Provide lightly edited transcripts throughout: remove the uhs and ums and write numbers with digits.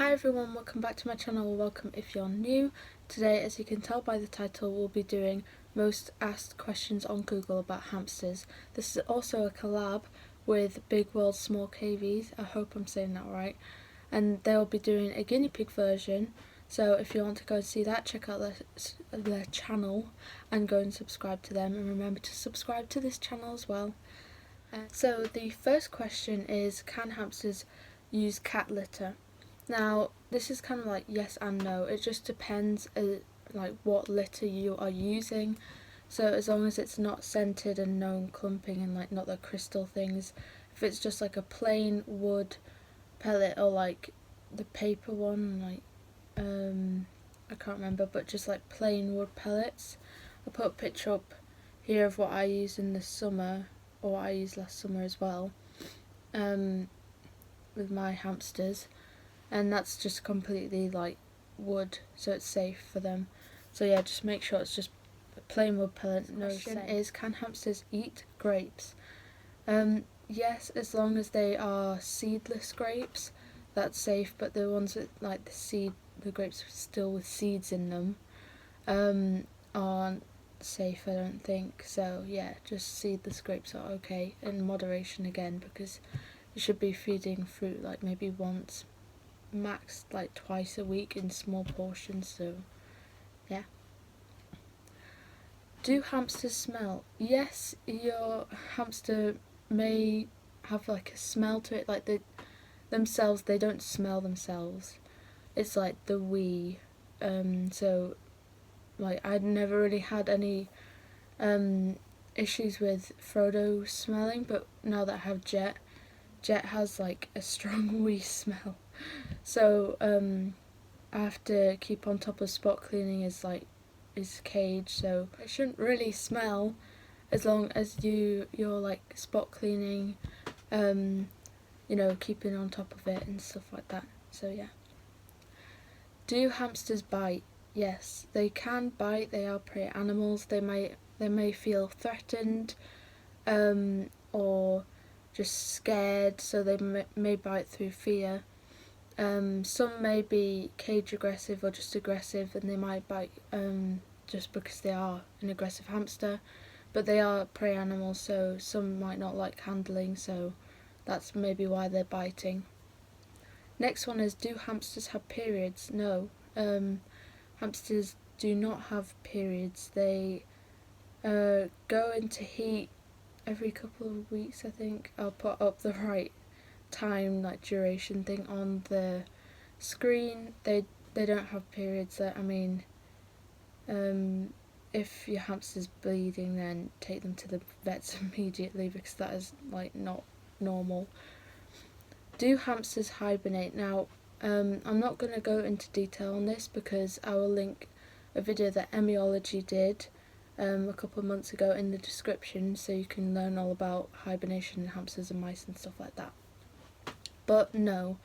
Hi everyone, welcome back to my channel, or welcome if you're new. Today, as you can tell by the title, we'll be doing most asked questions on Google about hamsters. This is also a collab with Big World Small KVs, I hope I'm saying that right, and they'll be doing a guinea pig version, so if you want to go and see that, check out their channel and go and subscribe to them, and remember to subscribe to this channel as well. So the first question is, can hamsters use cat litter? Now, this is kind of like yes and no. It just depends like what litter you are using. So as long as it's not scented and no clumping and like not the crystal things. If it's just like a plain wood pellet or like the paper one, like I can't remember, but just like plain wood pellets. I'll put a picture up here of what I used in the summer, or what I used last summer as well, with my hamsters. And that's just completely like wood, so it's safe for them. So yeah, just make sure it's just plain wood pellet. No question is, can hamsters eat grapes? Yes, as long as they are seedless grapes, that's safe. But the ones that like the grapes still with seeds in them, aren't safe, I don't think. So yeah, just seedless grapes are okay, in moderation again, because you should be feeding fruit like maybe once, max like twice a week in small portions. So yeah. Do hamsters smell? Yes, your hamster may have like a smell to it, like themselves, they don't smell themselves. It's like the we. So like I'd never really had any issues with Frodo smelling, but now that I have Jet has like a strong wee smell. So I have to keep on top of spot cleaning his cage, so it shouldn't really smell as long as you're like spot cleaning, keeping on top of it and stuff like that. So yeah. Do hamsters bite? Yes, they can bite. They are prey animals. They may feel threatened, or just scared, so they may bite through fear. Some may be cage aggressive or just aggressive, and they might bite just because they are an aggressive hamster, but they are prey animals, so some might not like handling, so that's maybe why they're biting. Next one is, do hamsters have periods? No, hamsters do not have periods. They go into heat every couple of weeks, I think. I'll put up the right time, like duration thing on the screen. They don't have periods. I mean, if your hamster's bleeding, then take them to the vets immediately, because that is like not normal. Do hamsters hibernate? Now, I'm not going to go into detail on this because I will link a video that Emiology did a couple of months ago in the description, so you can learn all about hibernation in hamsters and mice and stuff like that. But no.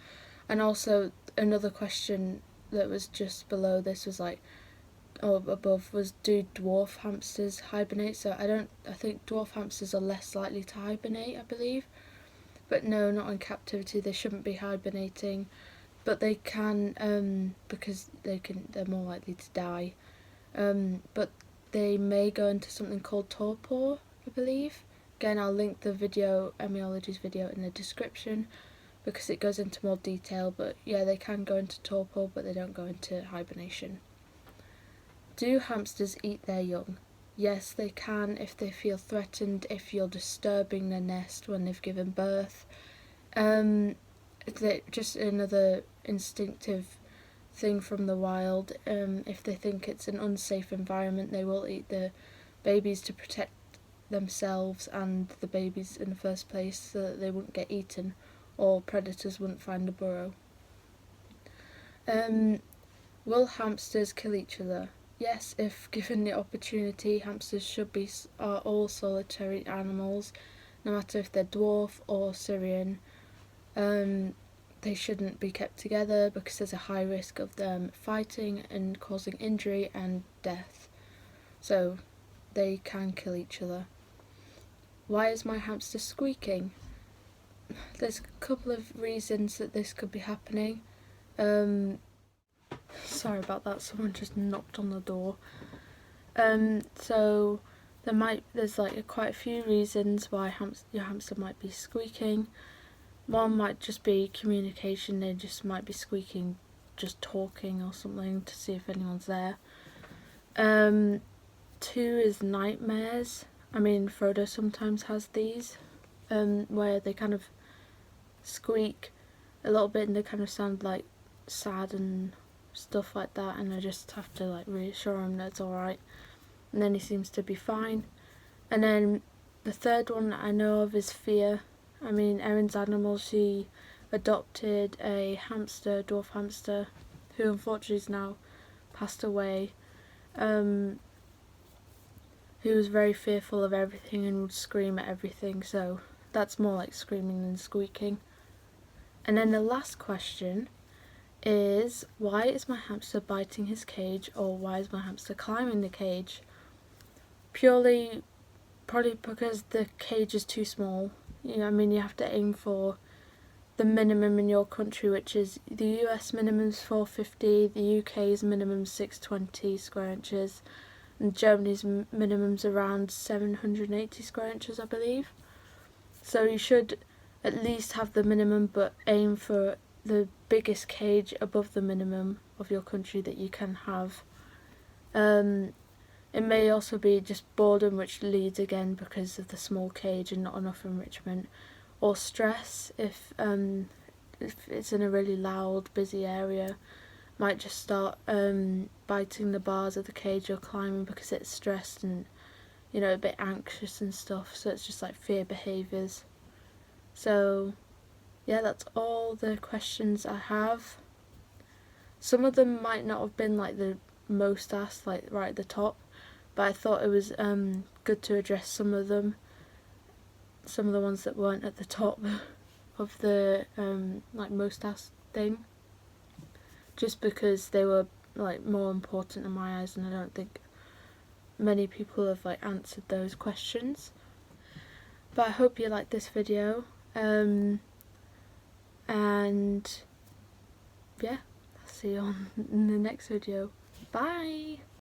And also another question that was just below this was like, or above, was, do dwarf hamsters hibernate? So I think dwarf hamsters are less likely to hibernate, I believe. But no, not in captivity. They shouldn't be hibernating, but they can, because they're more likely to die. But they may go into something called torpor, I believe. Again, I'll link the video, Emiology's video, in the description, because it goes into more detail. But yeah, they can go into torpor, but they don't go into hibernation. Do hamsters eat their young? Yes, they can if they feel threatened, if you're disturbing their nest when they've given birth. Just another instinctive thing from the wild. If they think it's an unsafe environment, they will eat the babies to protect themselves and the babies in the first place, so that they wouldn't get eaten or predators wouldn't find a burrow. Will hamsters kill each other? Yes, if given the opportunity. Hamsters are all solitary animals, no matter if they're dwarf or Syrian. They shouldn't be kept together because there's a high risk of them fighting and causing injury and death. So they can kill each other. Why is my hamster squeaking? There's a couple of reasons that this could be happening. Sorry about that, someone just knocked on the door. So there's like quite a few reasons why your hamster might be squeaking. One might just be communication, they just might be squeaking, just talking or something to see if anyone's there. Two is nightmares. I mean, Frodo sometimes has these, where they kind of squeak a little bit and they kind of sound like sad and stuff like that, and I just have to like reassure him that it's alright, and then he seems to be fine. And then the third one that I know of is fear. I mean, Erin's animal, she adopted a hamster, dwarf hamster, who unfortunately is now passed away, who was very fearful of everything and would scream at everything, so that's more like screaming than squeaking. And then the last question is, why is my hamster biting his cage, or why is my hamster climbing the cage? Probably because the cage is too small. I mean, you have to aim for the minimum in your country, which is the US minimum's 450, the UK's minimum 620 square inches, and Germany's minimum's around 780 square inches, I believe. So you should at least have the minimum, but aim for the biggest cage above the minimum of your country that you can have. It may also be just boredom, which leads again because of the small cage and not enough enrichment, or stress if it's in a really loud, busy area. Might just start biting the bars of the cage or climbing because it's stressed and a bit anxious and stuff, so it's just like fear behaviours. So yeah, that's all the questions I have. Some of them might not have been like the most asked, like right at the top, but I thought it was good to address some of them, some of the ones that weren't at the top of the like most asked thing, just because they were like more important in my eyes, and I don't think many people have like answered those questions. But I hope you liked this video, and yeah, I'll see you on in the next video. Bye!